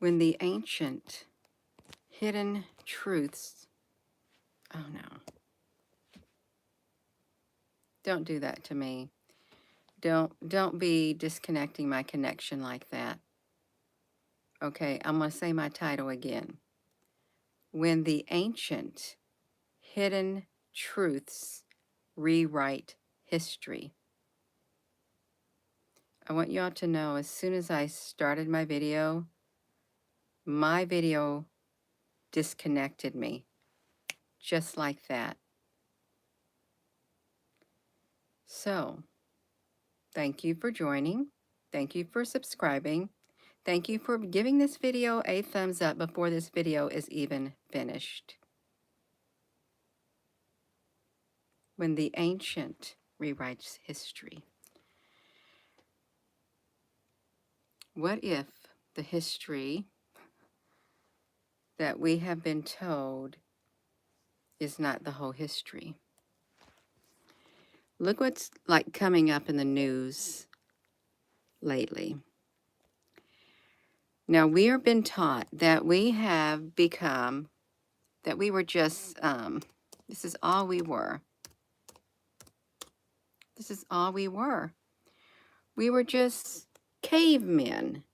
when the ancient hidden truths, oh no, don't do that to me. Don't be disconnecting my connection like that. Okay, I'm going to say my title again. When the ancient hidden truths rewrite history. I want y'all to know, as soon as I started my video disconnected me, just like that. So, thank you for joining. Thank you for subscribing. Thank you for giving this video a thumbs up before this video is even finished. When the ancient rewrites history. What if the history that we have been told is not the whole history? Look what's like coming up in the news lately. Now, we have been taught that we have become, that we were just, this is all we were. This is all we were. We were just cavemen.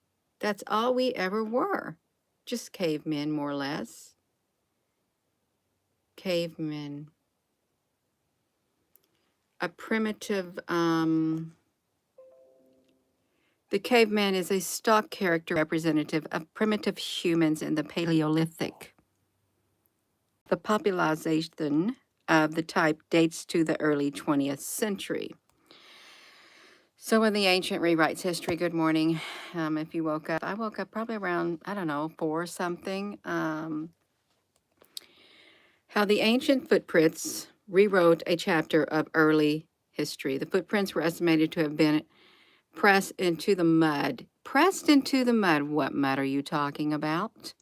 That's all we ever were. Just cavemen, more or less. Cavemen. A primitive, the caveman is a stock character representative of primitive humans in the Paleolithic. The popularization of the type dates to the early 20th century. So when the ancient rewrites history, good morning. If you woke up, I woke up probably around, I don't know, 4 or something. How the ancient footprints rewrote a chapter of early history. The footprints were estimated to have been pressed into the mud. Pressed into the mud? What mud are you talking about?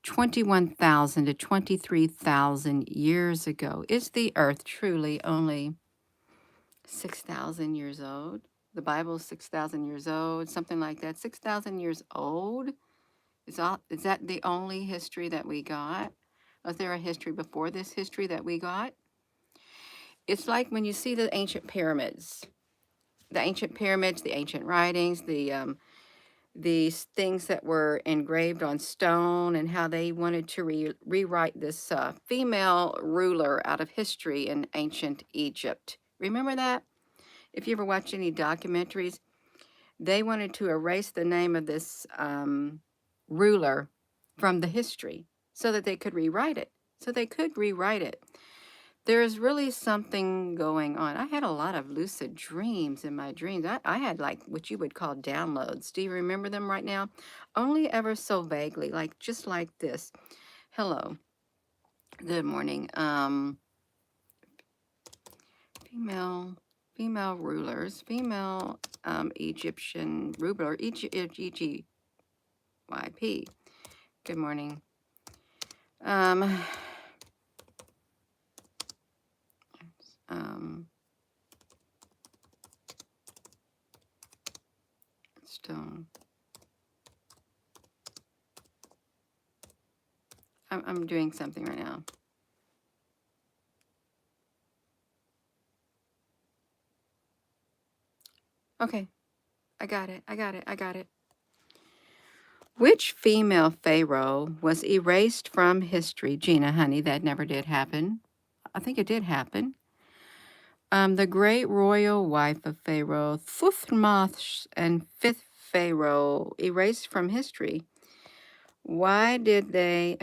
21,000 to 23,000 years ago. Is the earth truly only 6,000 years old? The Bible is 6,000 years old, something like that. 6,000 years old? Is that the only history that we got? Was there a history before this history that we got? It's like when you see the ancient pyramids. The ancient pyramids, the ancient writings, these things that were engraved on stone, and how they wanted to rewrite this female ruler out of history in ancient Egypt. Remember that? If you ever watched any documentaries, they wanted to erase the name of this ruler from the history so that they could rewrite it. There is really something going on. I had a lot of lucid dreams in my dreams. I had like what you would call downloads. Do you remember them right now? Only ever so vaguely, like just like this. Hello. Good morning. Female rulers, female Egyptian ruler, EGYP. Good morning. Stone. I'm doing something right now. Okay. I got it. Which female pharaoh was erased from history? Gina, honey, that never did happen. I think it did happen. The great royal wife of Pharaoh, Thutmose, and fifth pharaoh, erased from history. Why did they?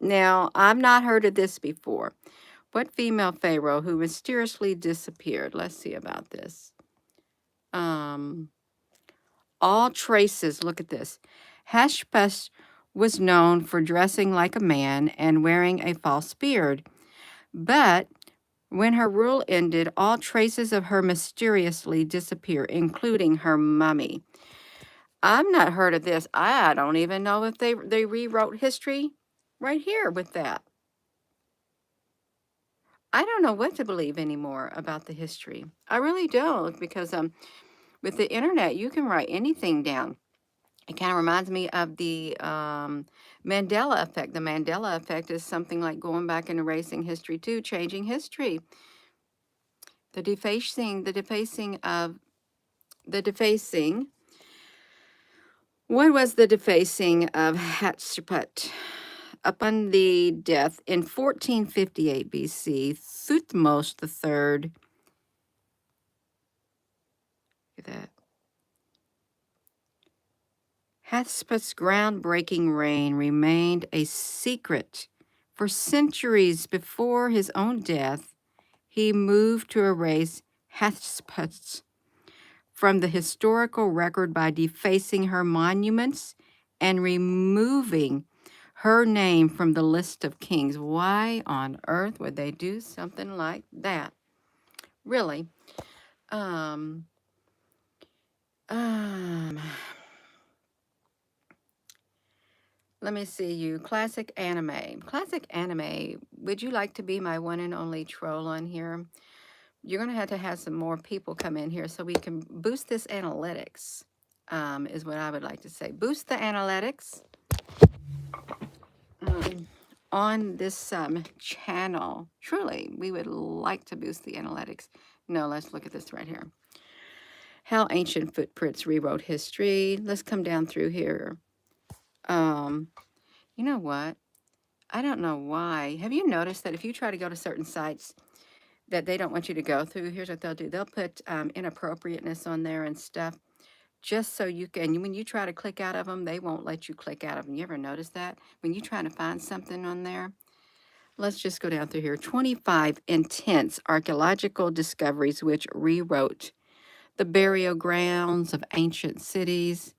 Now, I've not heard of this before. What female pharaoh who mysteriously disappeared? Let's see about this. All traces, look at this. Hatshepsut was known for dressing like a man and wearing a false beard. But when her rule ended, all traces of her mysteriously disappear, including her mummy. I've not heard of this. I don't even know if they rewrote history right here with that. I don't know what to believe anymore about the history. I really don't, because with the internet, you can write anything down. It kind of reminds me of the Mandela effect. The Mandela effect is something like going back and erasing history too, changing history. The defacing of the defacing. What was the defacing of Hatshepsut? Upon the death in 1458 BC, Thutmose III, look at that, Hatshepsut's groundbreaking reign remained a secret for centuries. Before his own death, he moved to erase Hatshepsut from the historical record by defacing her monuments and removing her name from the list of kings. Why on earth would they do something like that? Really? Um, um, Let me see you. Classic anime. Classic anime. Would you like to be my one and only troll on here? You're going to have some more people come in here so we can boost this analytics, is what I would like to say. Boost the analytics on this channel. Truly, we would like to boost the analytics. No, let's look at this right here. How ancient footprints rewrote history. Let's come down through here. You know what? I don't know why. Have you noticed that if you try to go to certain sites that they don't want you to go through, here's what they'll do. They'll put inappropriateness on there and stuff just so you can, when you try to click out of them, they won't let you click out of them. You ever notice that? When you try to find something on there, let's just go down through here. 25 intense archaeological discoveries which rewrote the burial grounds of ancient cities.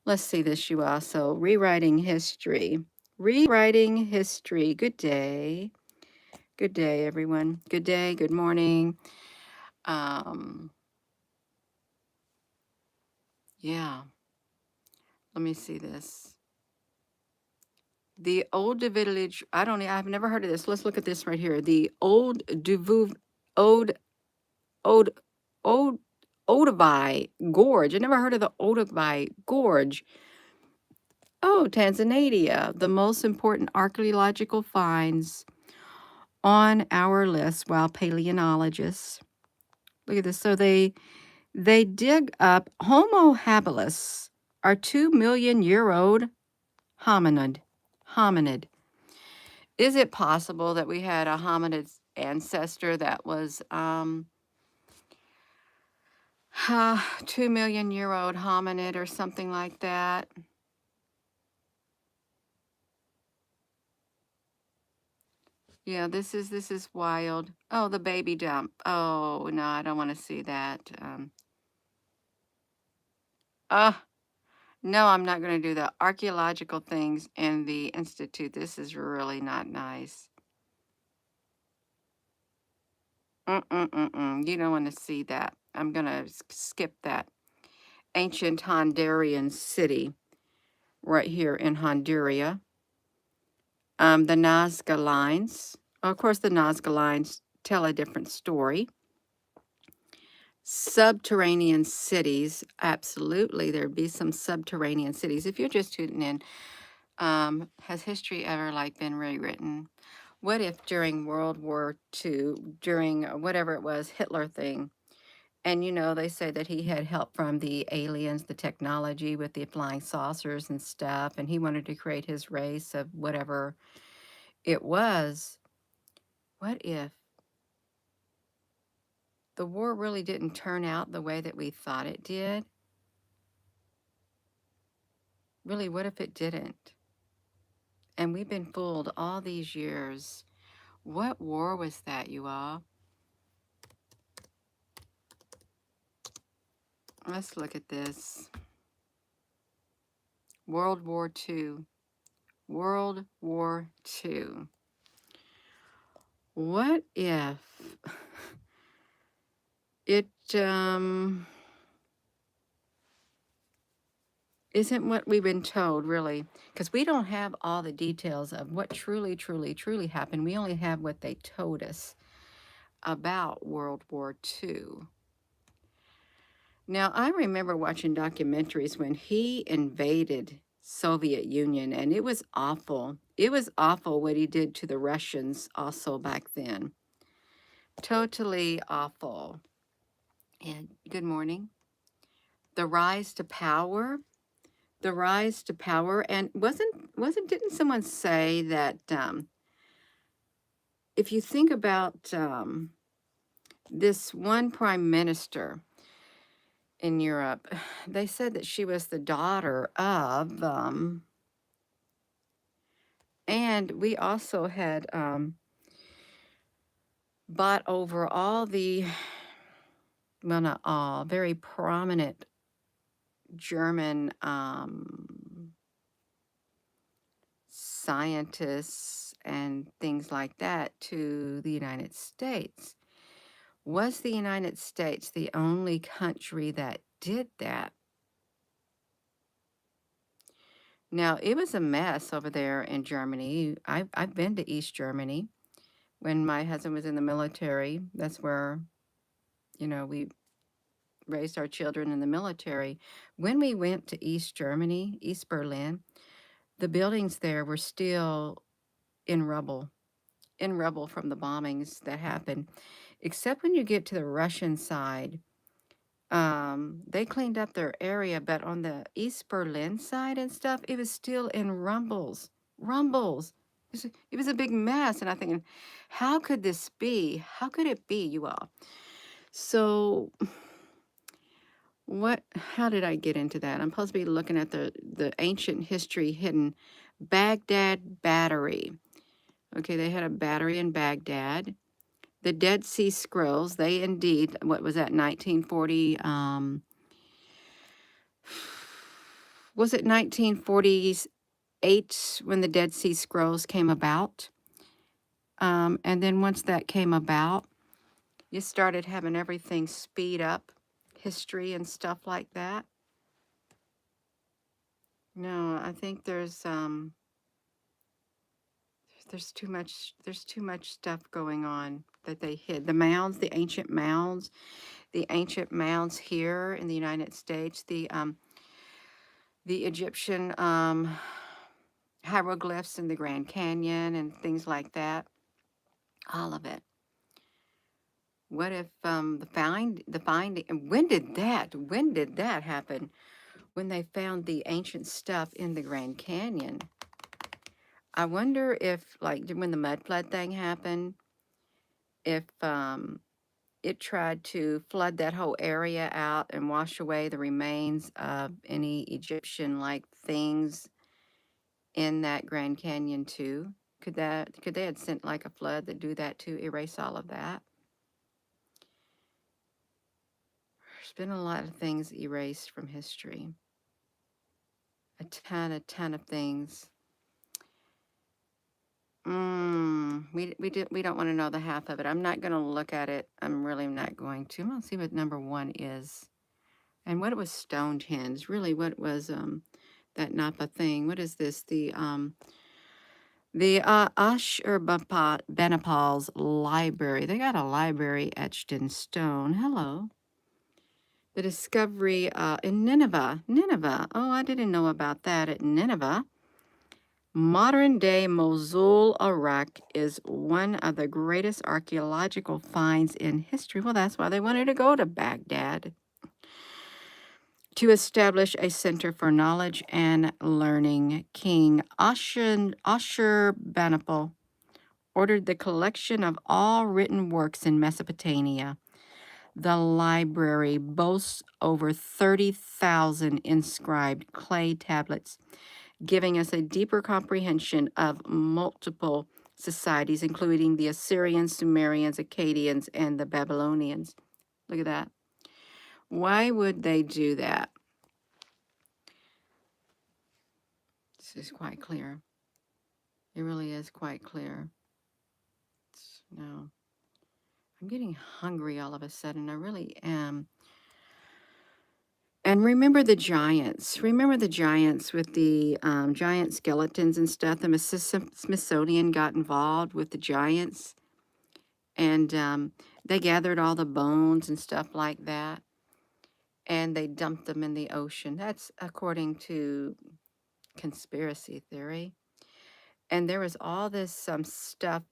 Let's see this, you also. Rewriting history. Rewriting history. Good day. Good day, everyone. Good day. Good morning. Yeah. Let me see this. The old village. I've never heard of this. Let's look at this right here. The old Old Old Old Olduvai Gorge. I never heard of the Olduvai Gorge. Oh, Tanzania. The most important archaeological finds on our list while paleontologists. Look at this. So they dig up Homo habilis, our 2 million year old hominid. Is it possible that we had a hominid ancestor that was 2 million year old hominid or something like that? Yeah, this is wild. Oh, the baby dump. Oh, no, I don't want to see that. No, I'm not going to do the archaeological things in the Institute. This is really not nice. You don't want to see that. I'm going to skip that. Ancient Honduran city right here in Honduria. The Nazca lines. Of course, the Nazca lines tell a different story. Subterranean cities. Absolutely, there'd be some subterranean cities. If you're just tuning in, has history ever been rewritten? What if during World War II, during whatever it was, Hitler thing, and they say that he had help from the aliens, the technology with the flying saucers and stuff, and he wanted to create his race of whatever it was. What if the war really didn't turn out the way that we thought it did? Really, what if it didn't? And we've been fooled all these years. What war was that, you all? Let's look at this. World War II. World War II. What if it isn't what we've been told, really? Because we don't have all the details of what truly, truly, truly happened. We only have what they told us about World War II. Now, I remember watching documentaries when he invaded Soviet Union, and it was awful. It was awful what he did to the Russians also back then. Totally awful. And good morning. The rise to power, the rise to power, and didn't someone say that if you think about this one prime minister in Europe, they said that she was the daughter of, and we also had bought over all the, well, not all, very prominent German scientists and things like that to the United States. Was the United States the only country that did that? Now, it was a mess over there in Germany. I've been to East Germany when my husband was in the military. That's where, we raised our children in the military. When we went to East Germany, East Berlin, the buildings there were still in rubble, from the bombings that happened. Except when you get to the Russian side, they cleaned up their area, but on the East Berlin side and stuff, it was still in rumbles. Rumbles. It was a big mess, and I'm thinking, how could this be? How could it be, you all? So, how did I get into that? I'm supposed to be looking at the ancient history hidden Baghdad Battery. Okay, they had a battery in Baghdad. The Dead Sea Scrolls, they indeed, what was that, 1940? Was it 1948 when the Dead Sea Scrolls came about? And then once that came about, you started having everything speed up, history and stuff like that. No, I think there's too much stuff going on that they hid. The mounds, the ancient mounds here in the United States, the Egyptian hieroglyphs in the Grand Canyon and things like that. All of it. What if the finding, when did that happen? When they found the ancient stuff in the Grand Canyon. I wonder if, like, when the mud flood thing happened, if it tried to flood that whole area out and wash away the remains of any Egyptian-like things in that Grand Canyon too. Could they had sent like a flood to do that to erase all of that? There's been a lot of things erased from history. A ton of things. We don't want to know the half of it. I'm not going to look at it. I'm really not going to. I'm going to see what number 1 is. And what was Stonehenge? Really, what was that Napa thing? What is this? The Ashurbanipal's library. They got a library etched in stone. Hello. The discovery in Nineveh. Nineveh. Oh, I didn't know about that at Nineveh. Modern-day Mosul, Iraq is one of the greatest archaeological finds in history. Well, that's why they wanted to go to Baghdad, to establish a center for knowledge and learning. King Ashurbanipal ordered the collection of all written works in Mesopotamia. The library boasts over 30,000 inscribed clay tablets, giving us a deeper comprehension of multiple societies, including the Assyrians, Sumerians, Akkadians, and the Babylonians. Look at that. Why would they do that? This is quite clear. It really is quite clear. No. I'm getting hungry all of a sudden. I really am. And remember the giants. Remember the giants with the giant skeletons and stuff. The Smithsonian got involved with the giants. And they gathered all the bones and stuff like that. and they dumped them in the ocean. That's according to conspiracy theory. And there was all this stuff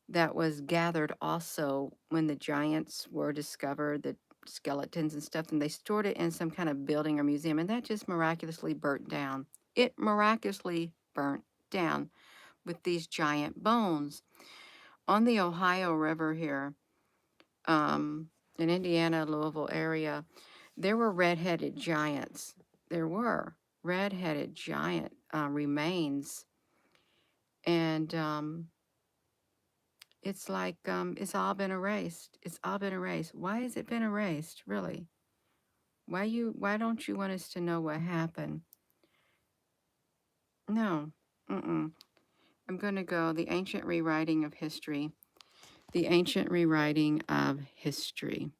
that was gathered also when the giants were discovered, the skeletons and stuff, and they stored it in some kind of building or museum, and that just miraculously burnt down. It miraculously burnt down with these giant bones. On the Ohio River here, in Indiana, Louisville area, there were red-headed giants. There were red-headed giant remains, and it's like it's all been erased. It's all been erased. Why has it been erased, really? Why don't you want us to know what happened? No. Mm-mm. I'm going to go the ancient rewriting of history. The ancient rewriting of history.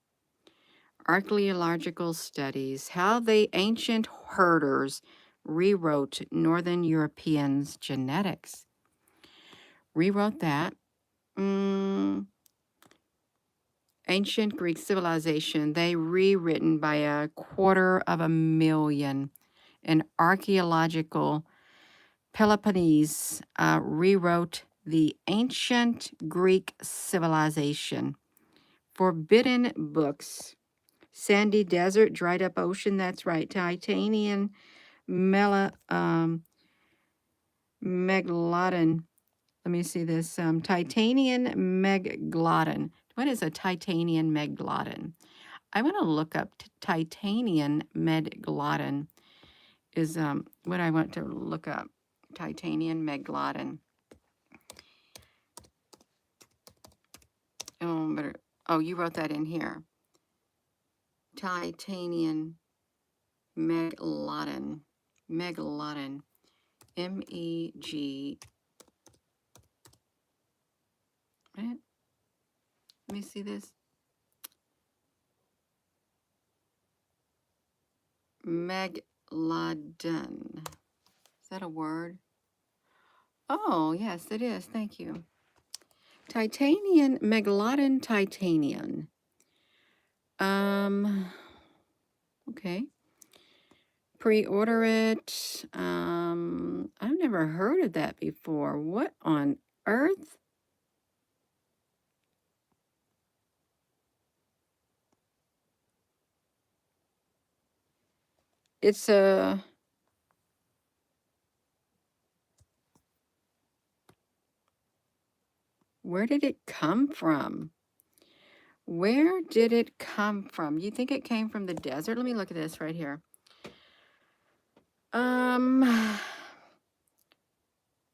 Archaeological studies. How the ancient herders rewrote Northern Europeans' genetics. Rewrote that. Ancient Greek civilization, they rewritten by 250,000. An archaeological Peloponnese rewrote the ancient Greek civilization. Forbidden books. Sandy desert, dried up ocean, that's right. Titanian megalodon. Let me see this. Titanian megalodon. What is a Titanian megalodon? I want to look up Titanian megalodon is what I want to look up. Titanian megalodon. Oh, you wrote that in here. Titanian megalodon. Megalodon. M-E-G. Right? Let me see this. Megalodon. Is that a word? Oh, yes, it is. Thank you. Titanian, megalodon titanian. Okay. Pre-order it. I've never heard of that before. What on earth? It's a... Where did it come from? Where did it come from? You think it came from the desert? Let me look at this right here.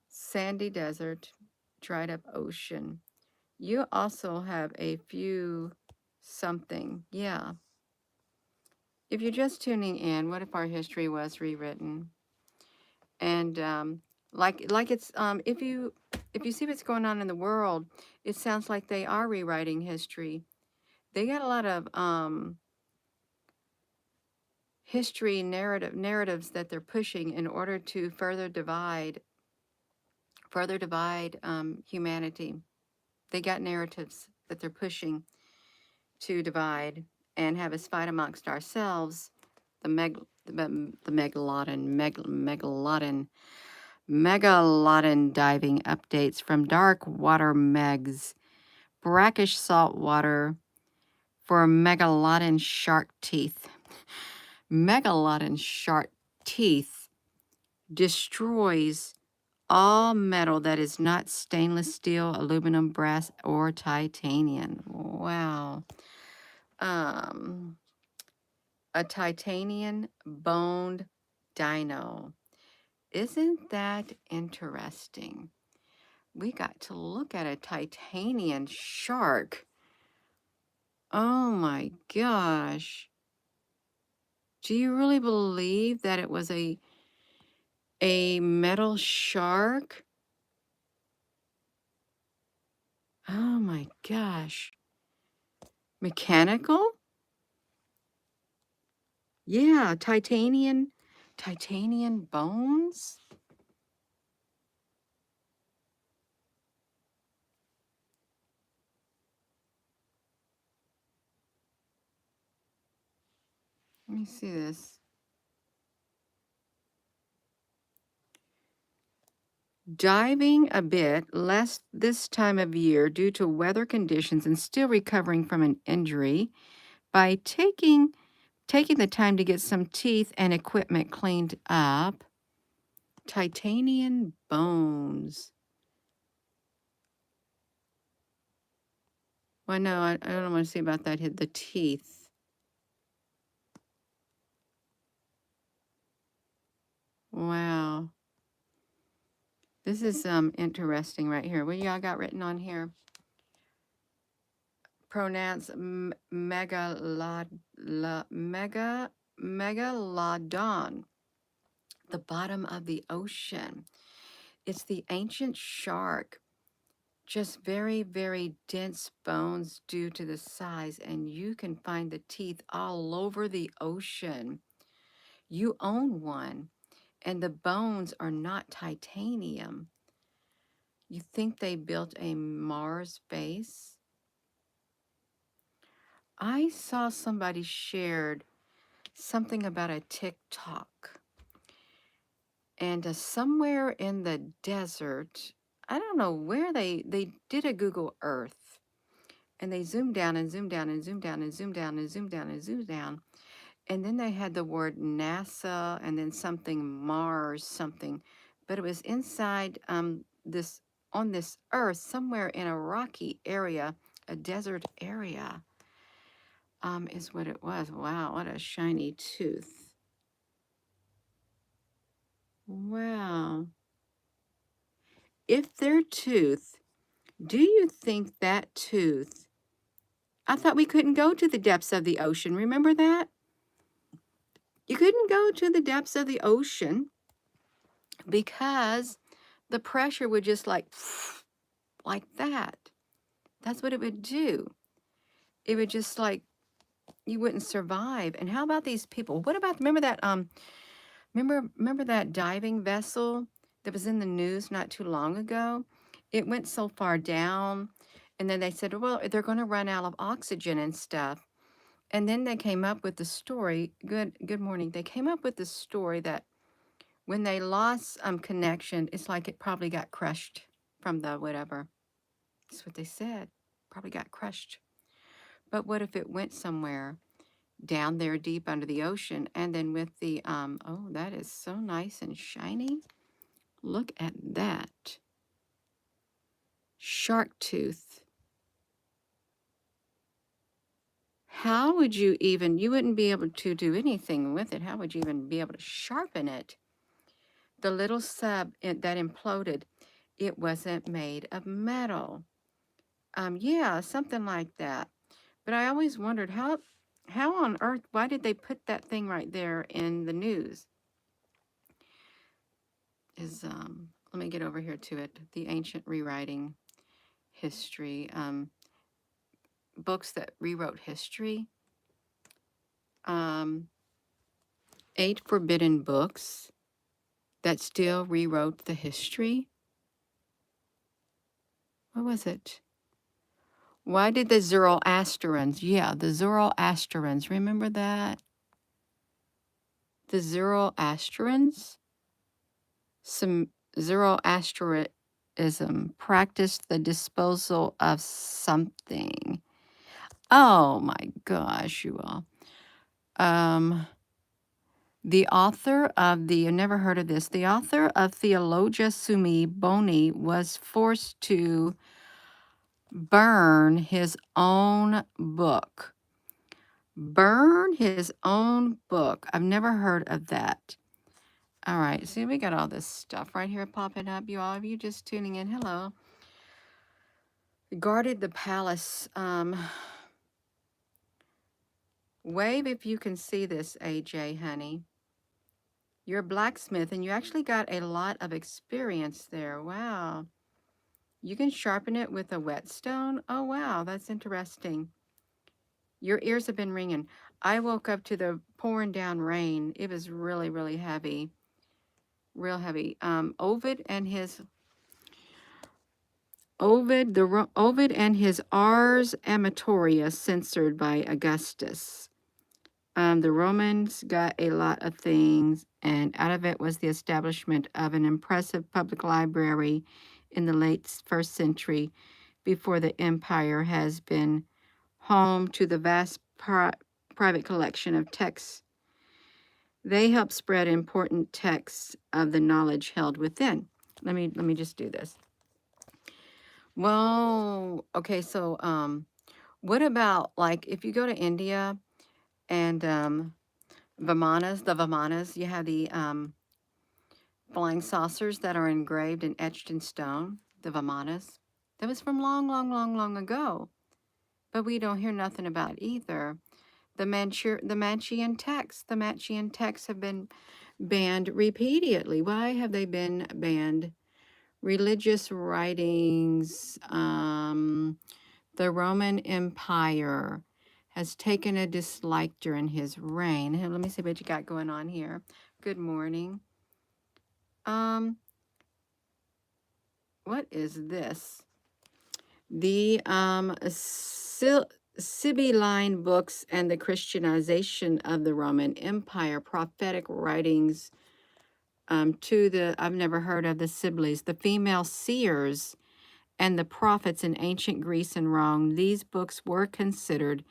Sandy desert, dried up ocean. You also have a few something. Yeah. If you're just tuning in, what if our history was rewritten? And like it's if you see what's going on in the world, it sounds like they are rewriting history. They got a lot of history narratives that they're pushing in order to further divide humanity. They got narratives that they're pushing to divide and have us fight amongst ourselves. The megalodon diving updates from dark water megs. Brackish salt water for megalodon shark teeth. Megalodon shark teeth destroys all metal that is not stainless steel, aluminum, brass, or titanium. Wow. A titanium boned dino. Isn't that interesting? We got to look at a titanium shark. Oh my gosh. Do you really believe that it was a metal shark? Oh my gosh. Mechanical? Yeah, titanium bones? Let me see this. Diving a bit less this time of year due to weather conditions and still recovering from an injury by taking the time to get some teeth and equipment cleaned up. Titanium bones. Well, no, I don't want to see about that. The teeth. Wow. This is interesting right here. What y'all got written on here? Pronouns megalodon, the bottom of the ocean. It's the ancient shark. Just very, very dense bones due to the size, and you can find the teeth all over the ocean. You own one, and the bones are not titanium. You think they built a Mars base? I saw somebody shared something about a TikTok, and somewhere in the desert, I don't know where they did a Google Earth, and they zoomed down and zoomed down and zoomed down and zoomed down and zoomed down and zoomed down, and then they had the word NASA and then something Mars something, but it was inside this on this Earth somewhere in a rocky area, a desert area. Is what it was. Wow, what a shiny tooth. Wow. If their tooth, do you think that tooth, I thought we couldn't go to the depths of the ocean. Remember that? You couldn't go to the depths of the ocean because the pressure would just like that. That's what it would do. It would just like, you wouldn't survive. And how about these people? What about, remember that remember that diving vessel that was in the news not too long ago? It went so far down, and then they said, well, they're going to run out of oxygen and stuff. And then they came up with the story. Good morning. They came up with the story that when they lost connection, it's like it probably got crushed from the whatever. That's what they said. Probably got crushed. But what if it went somewhere down there deep under the ocean, and then with the oh, that is so nice and shiny. Look at that. Shark tooth. How would you even, you wouldn't be able to do anything with it. How would you even be able to sharpen it? The little sub that imploded, it wasn't made of metal. Yeah, something like that. But I always wondered how on earth, why did they put that thing right there in the news? Is let me get over here to it. The ancient rewriting history, books that rewrote history. 8 forbidden books that still rewrote the history. What was it? Why did the Zoroastrians, yeah, the Zoroastrians, remember that? The Zoroastrians, some Zoroastrianism practiced the disposal of something. Oh my gosh, you all. The author of the, I've never heard of this, the author of Theologia Summi Boni was forced to burn his own book. Burn his own book. I've never heard of that. All right, see, we got all this stuff right here popping up. You all, if you just tuning in, hello. Guarded the palace. Wave if you can see this, AJ, honey. You're a blacksmith, and you actually got a lot of experience there. Wow. You can sharpen it with a whetstone? Oh, wow, that's interesting. Your ears have been ringing. I woke up to the pouring down rain. It was really, really heavy. Real heavy. Ovid and his Ars Amatoria, censored by Augustus. The Romans got a lot of things, and out of it was the establishment of an impressive public library in the late first century before the empire has been home to the vast private collection of texts. They help spread important texts of the knowledge held within. Let me just do this. Well, okay, so what about like if you go to India and Vimanas, the Vimanas, you have the flying saucers that are engraved and etched in stone, the Vimanas. That was from long, long, long, long ago, but we don't hear nothing about either. The Manchean texts, have been banned repeatedly. Why have they been banned? Religious writings, the Roman Empire has taken a dislike during his reign. Here, let me see what you got going on here. Good morning. What is this? The Sibylline books and the Christianization of the Roman Empire, prophetic writings to the, I've never heard of the Sibyls, the female seers and the prophets in ancient Greece and Rome. These books were considered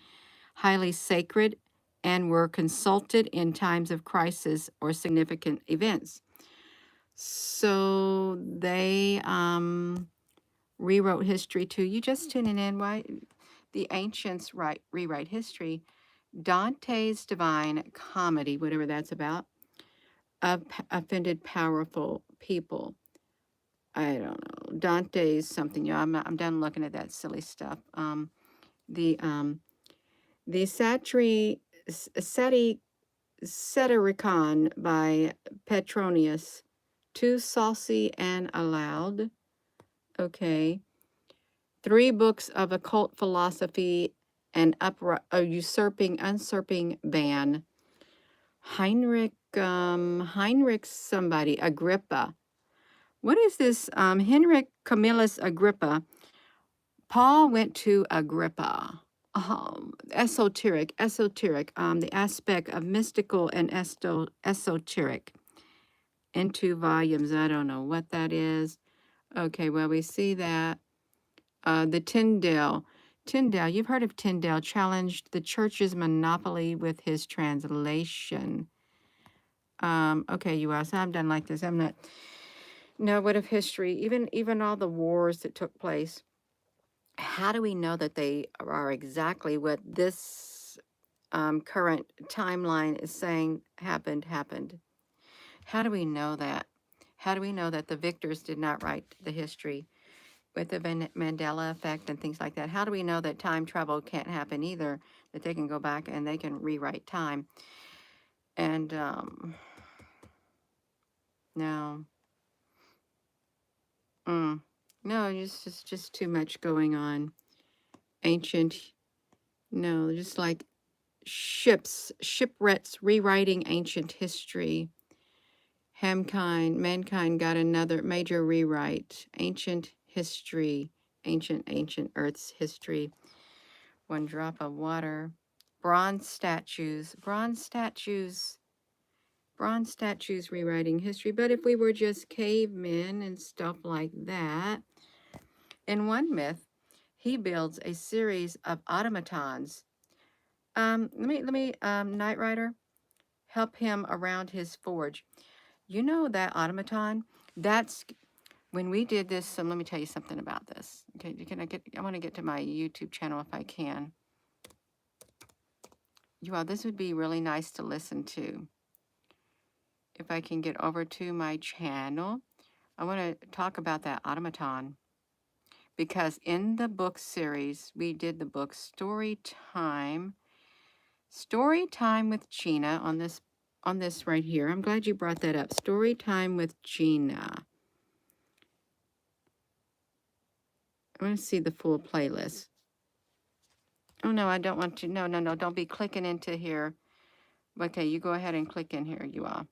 highly sacred and were consulted in times of crisis or significant events. So they rewrote history too. You just tuning in, why the ancients rewrite history. Dante's Divine Comedy, whatever that's about, offended powerful people. I don't know. Dante's something. I'm done looking at that silly stuff. The Satyricon by Petronius, too saucy and allowed. Okay. 3 books of occult philosophy and usurping ban. Heinrich somebody, Agrippa. What is this? Henrik Camillus Agrippa. Paul went to Agrippa. Esoteric, the aspect of mystical and esoteric. In 2 volumes. I don't know what that is. Okay, well, we see that. The Tyndale, you've heard of Tyndale, challenged the church's monopoly with his translation. Okay, you asked, I'm done like this. I'm not, no, what of history, even all the wars that took place. How do we know that they are exactly what this current timeline is saying happened? How do we know that? How do we know that the victors did not write the history with the Mandela effect and things like that? How do we know that time travel can't happen either, that they can go back and they can rewrite time? And no. No, just too much going on. Ancient, no, just like shipwrecks rewriting ancient history. Mankind got another major rewrite. Ancient history, ancient Earth's history. 1 drop of water. Bronze statues rewriting history. But if we were just cavemen and stuff like that, in one myth, he builds a series of automatons. Let me, Knight Rider, help him around his forge. You know that automaton? That's when we did this. Let me tell you something about this. Okay, I want to get to my YouTube channel if I can. You all, this would be really nice to listen to. If I can get over to my channel, I want to talk about that automaton. Because in the book series, we did the book Story Time with Gina on this right here. I'm glad you brought that up. Story Time with Gina. I want to see the full playlist. Oh, no, I don't want to. No, don't be clicking into here. Okay, you go ahead and click in here, you all.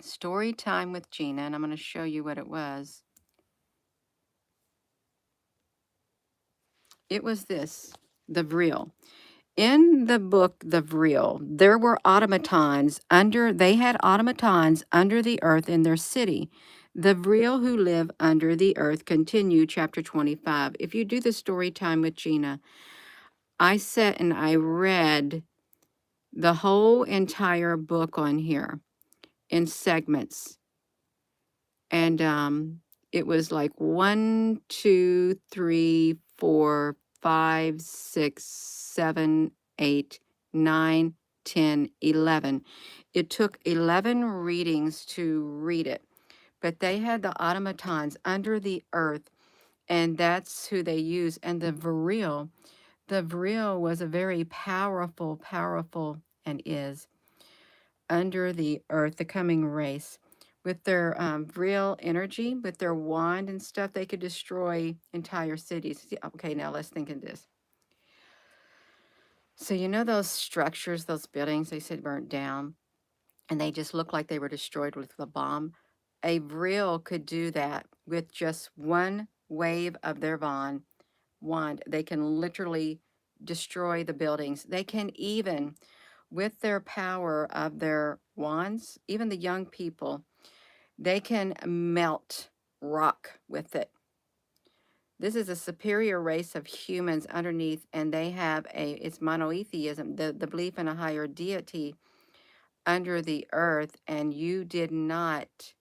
Story Time with Gina, and I'm going to show you what it was. It was this, the Vril. In the book, The Vril, there were they had automatons under the earth in their city. The Vril who live under the earth continue, chapter 25. If you do the story time with Gina, I sat and I read the whole entire book on here in segments. And it was like 1, 2, 3, 4, 5, 6, 7, 8, 9, 10, 11. It took 11 readings to read it, but they had the automatons under the earth, and that's who they use. And the Vril was a very powerful, and is under the earth, the coming race. With their real energy, with their wand and stuff, they could destroy entire cities. Okay, now let's think of this. So you know those structures, those buildings they said burnt down, and they just looked like they were destroyed with a bomb? A Vril could do that with just one wave of their wand. They can literally destroy the buildings. They can even, with their power of their wands, even the young people, they can melt rock with it. This is a superior race of humans underneath, and they have it's monotheism, the belief in a higher deity under the earth, and you did not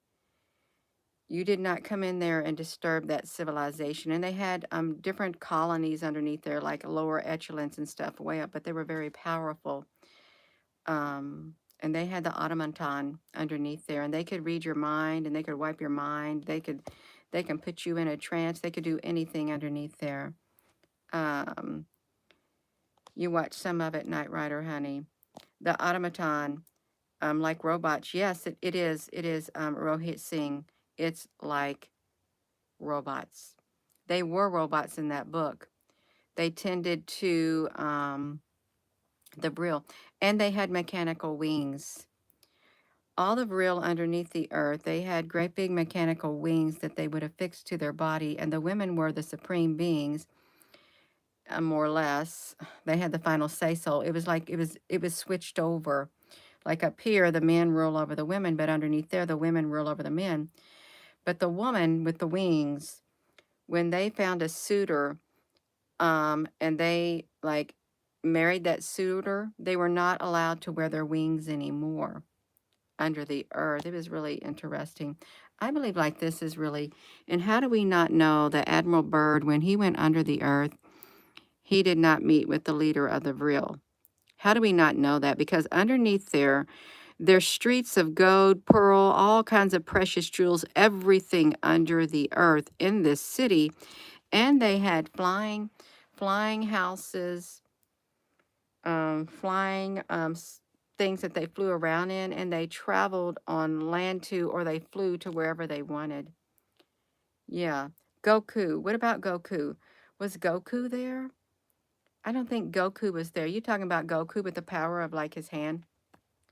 come in there and disturb that civilization. And they had different colonies underneath there, like lower echelons and stuff way up, but they were very powerful. And they had the automaton underneath there, and they could read your mind, and they could wipe your mind. They can put you in a trance. They could do anything underneath there. You watch some of it, Knight Rider, honey. The automaton, like robots. Yes, it is. It is Rohit Singh. It's like robots. They were robots in that book. They tended to the Vril, and they had mechanical wings. All the Vril underneath the earth, they had great big mechanical wings that they would affix to their body, and the women were the supreme beings, more or less. They had the final say so. It was like it was switched over. Like up here, the men rule over the women, but underneath there, the women rule over the men. But the woman with the wings, when they found a suitor, and they like married that suitor, they were not allowed to wear their wings anymore under the earth. It was really interesting. I believe like this is really, and how do we not know that Admiral Byrd, when he went under the earth, he did not meet with the leader of the Vril? How do we not know that? Because underneath there, there's streets of gold, pearl, all kinds of precious jewels, everything under the earth in this city. And they had flying houses, flying things that they flew around in, and they traveled on land too, or they flew to wherever they wanted. Yeah. Goku. What about Goku? Was Goku there? I don't think Goku was there. You talking about Goku with the power of like his hand?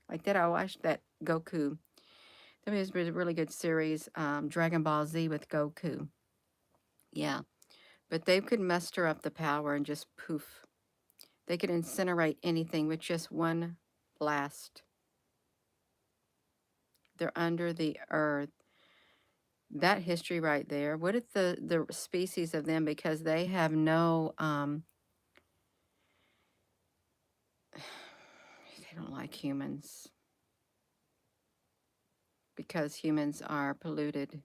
Like that, I watched that Goku. That was a really good series, Dragon Ball Z with Goku. Yeah. But they could muster up the power and just poof. They could incinerate anything with just one blast. They're under the earth. That history right there. What if the species of them, because they have no they don't like humans, because humans are polluted.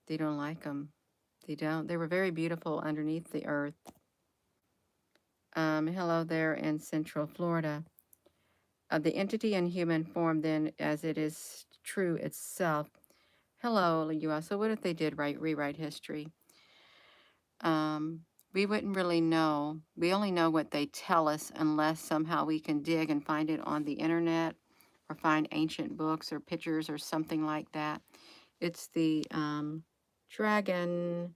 They don't like them. They don't. They were very beautiful underneath the earth. Hello there in Central Florida. The entity in human form, then, as it is true itself. Hello, you. So what if they did rewrite history? We wouldn't really know. We only know what they tell us unless somehow we can dig and find it on the internet, or find ancient books or pictures or something like that. It's the dragon,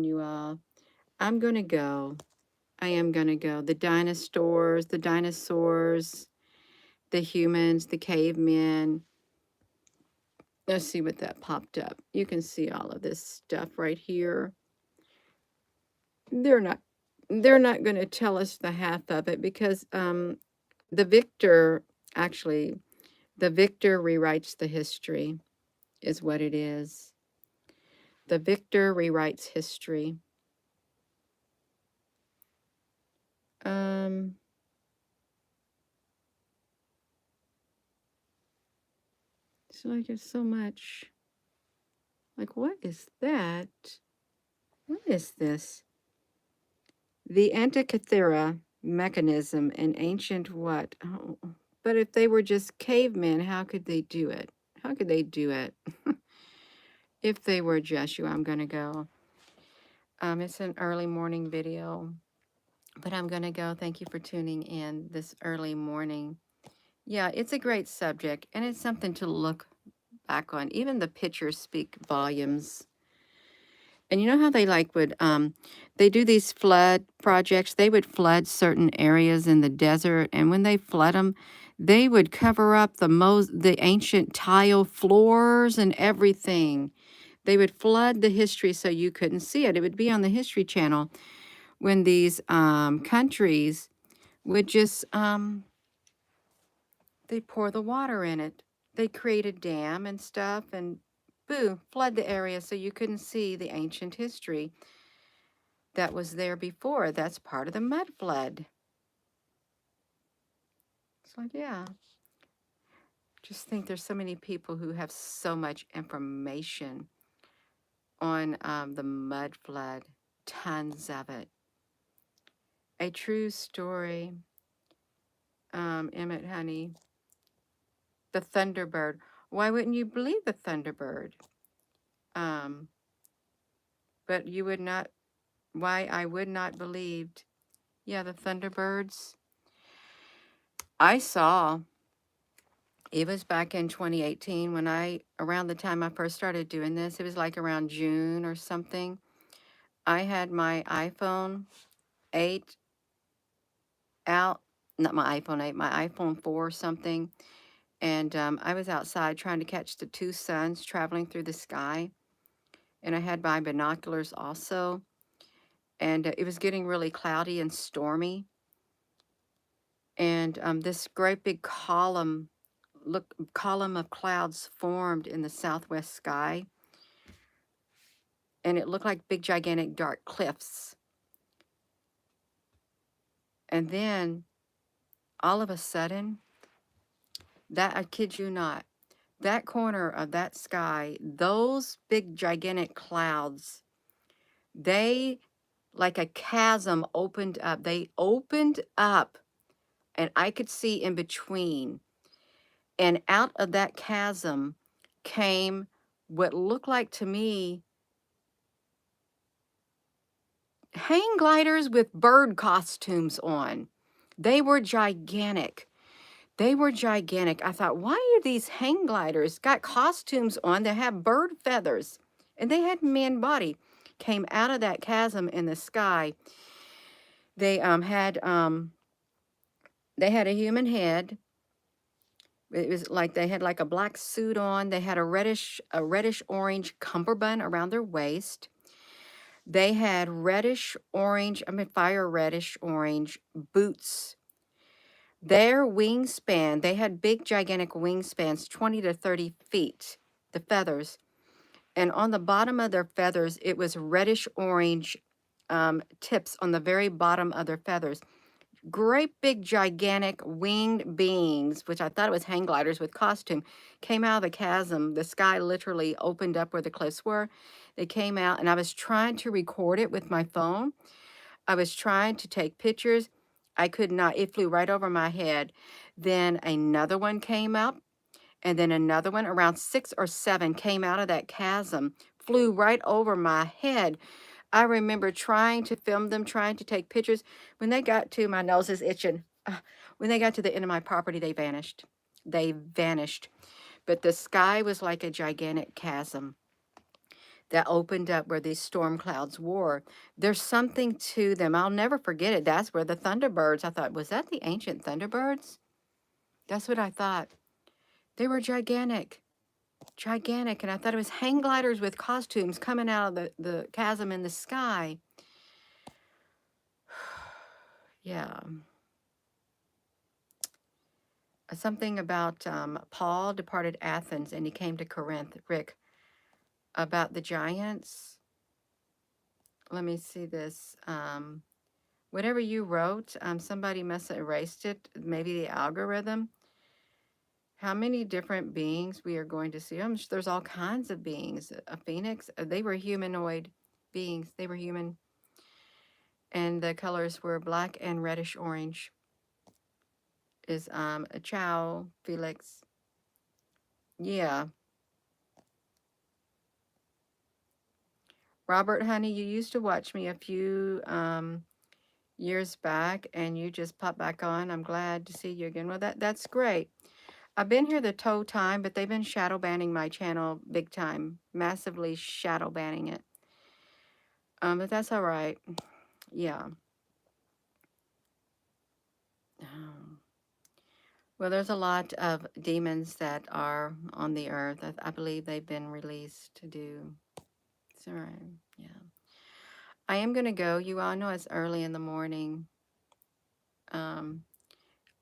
you all. I'm going to go. I am going to go. The dinosaurs, the humans, the cavemen. Let's see what that popped up. You can see all of this stuff right here. They're not they're not going to tell us the half of it because the victor, actually, the victor rewrites the history, is what it is. The victor rewrites history. Um, it's like there's so much. Like, what is that? What is this? The Antikythera mechanism in ancient what? Oh, but if they were just cavemen, how could they do it? How could they do it? If they were Jeshua, I'm going to go. It's an early morning video, but I'm going to go. Thank you for tuning in this early morning. Yeah, it's a great subject, and it's something to look back on. Even the pictures speak volumes. And you know how they would they do these flood projects. They would flood certain areas in the desert, and when they flood them, they would cover up the ancient tile floors and everything. They would flood the history so you couldn't see it. It would be on the History Channel when these countries would just they pour the water in it. They create a dam and stuff, and boo, flood the area so you couldn't see the ancient history that was there before. That's part of the mud flood. It's like, yeah. Just think there's so many people who have so much information on the mud flood. Tons of it. A true story. Emmett Honey. The Thunderbird. Why wouldn't you believe the Thunderbird? But you would not. Why I would not believed. Yeah, the Thunderbirds. I saw. It was back in 2018 when around the time I first started doing this, it was like around June or something. I had my iPhone 8 out, not my iPhone 8, my iPhone 4 or something. And I was outside trying to catch the two suns traveling through the sky. And I had my binoculars also. And it was getting really cloudy and stormy. And this great big column of clouds formed in the southwest sky, and it looked like big gigantic dark cliffs. And then all of a sudden, that, I kid you not, that corner of that sky, those big gigantic clouds, they, like a chasm, opened up. They opened up, and I could see in between. And out of that chasm came what looked like to me hang gliders with bird costumes on. They were gigantic. They were gigantic. I thought, why are these hang gliders got costumes on that have bird feathers? And they had man body. Came out of that chasm in the sky. They had a human head. It was like they had like a black suit on. They had a reddish orange cummerbund around their waist. They had fire reddish orange boots. Their wingspan, they had big, gigantic wingspans, 20 to 30 feet, the feathers. And on the bottom of their feathers, it was reddish orange tips on the very bottom of their feathers. Great big, gigantic winged beings, which I thought it was hang gliders with costume, came out of the chasm. The sky literally opened up where the cliffs were. They came out, and I was trying to record it with my phone. I was trying to take pictures. I could not. It flew right over my head. Then another one came up, and then another one, around 6 or 7, came out of that chasm, flew right over my head. I remember trying to film them, trying to take pictures. When they got to, my nose is itching. When they got to the end of my property, they vanished. They vanished. But the sky was like a gigantic chasm that opened up where these storm clouds were. There's something to them. I'll never forget it. That's where the Thunderbirds, I thought, was that the ancient Thunderbirds? That's what I thought. They were gigantic. Gigantic. And I thought it was hang gliders with costumes coming out of the chasm in the sky. Yeah. Something about Paul departed Athens and he came to Corinth. Rick, about the giants. Let me see this. Whatever you wrote, somebody must have erased it. Maybe the algorithm. How many different beings we are going to see? There's all kinds of beings. A phoenix, they were humanoid beings. They were human. And the colors were black and reddish orange. Is a chow, Felix. Yeah. Robert, honey, you used to watch me a few years back and you just popped back on. I'm glad to see you again. Well, that's great. I've been here the whole time, but they've been shadow banning my channel big time, massively shadow banning it. But that's all right. Yeah. Well, there's a lot of demons that are on the earth. I believe they've been released to do. It's all right. Yeah. I am going to go. You all know it's early in the morning. Um,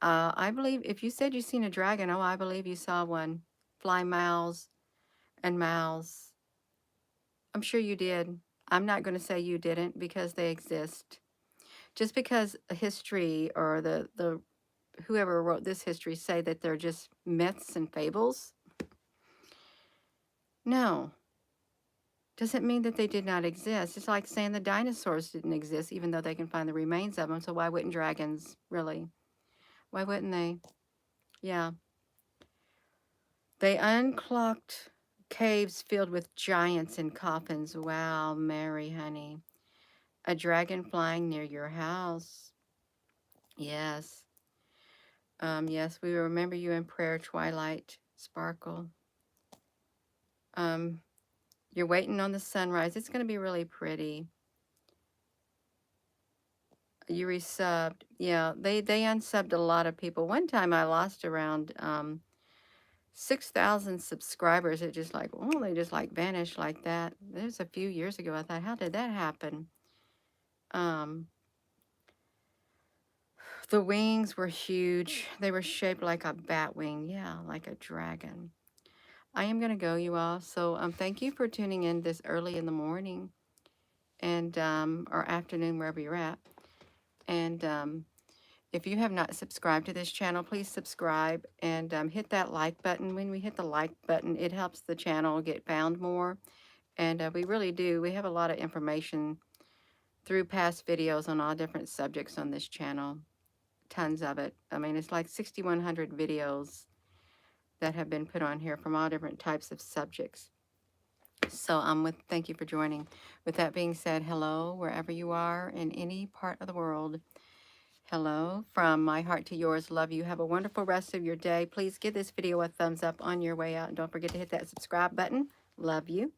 I believe if you said you seen a dragon, oh, I believe you saw one fly miles and miles. I'm sure you did. I'm not going to say you didn't because they exist. Just because history or the whoever wrote this history say that they're just myths and fables, no, doesn't mean that they did not exist. It's like saying the dinosaurs didn't exist, even though they can find the remains of them. So why wouldn't dragons, really? Why wouldn't they? Yeah. They unclocked caves filled with giants in coffins. Wow, Mary, honey. A dragon flying near your house. Yes. Yes, we remember you in prayer, Twilight Sparkle. You're waiting on the sunrise. It's going to be really pretty. You resubbed. Yeah, they unsubbed a lot of people. One time I lost around 6,000 subscribers. It just like, oh, they just like vanished like that. It was a few years ago. I thought, how did that happen? The wings were huge. They were shaped like a bat wing. Yeah, like a dragon. I am going to go, you all. So thank you for tuning in this early in the morning and or afternoon, wherever you're at. And if you have not subscribed to this channel, please subscribe and hit that like button. When we hit the like button, it helps the channel get found more. And we really do. We have a lot of information through past videos on all different subjects on this channel. Tons of it. I mean, it's like 6,100 videos that have been put on here from all different types of subjects. So thank you for joining. With that being said, hello, wherever you are in any part of the world. Hello, from my heart to yours. Love you. Have a wonderful rest of your day. Please give this video a thumbs up on your way out. And don't forget to hit that subscribe button. Love you.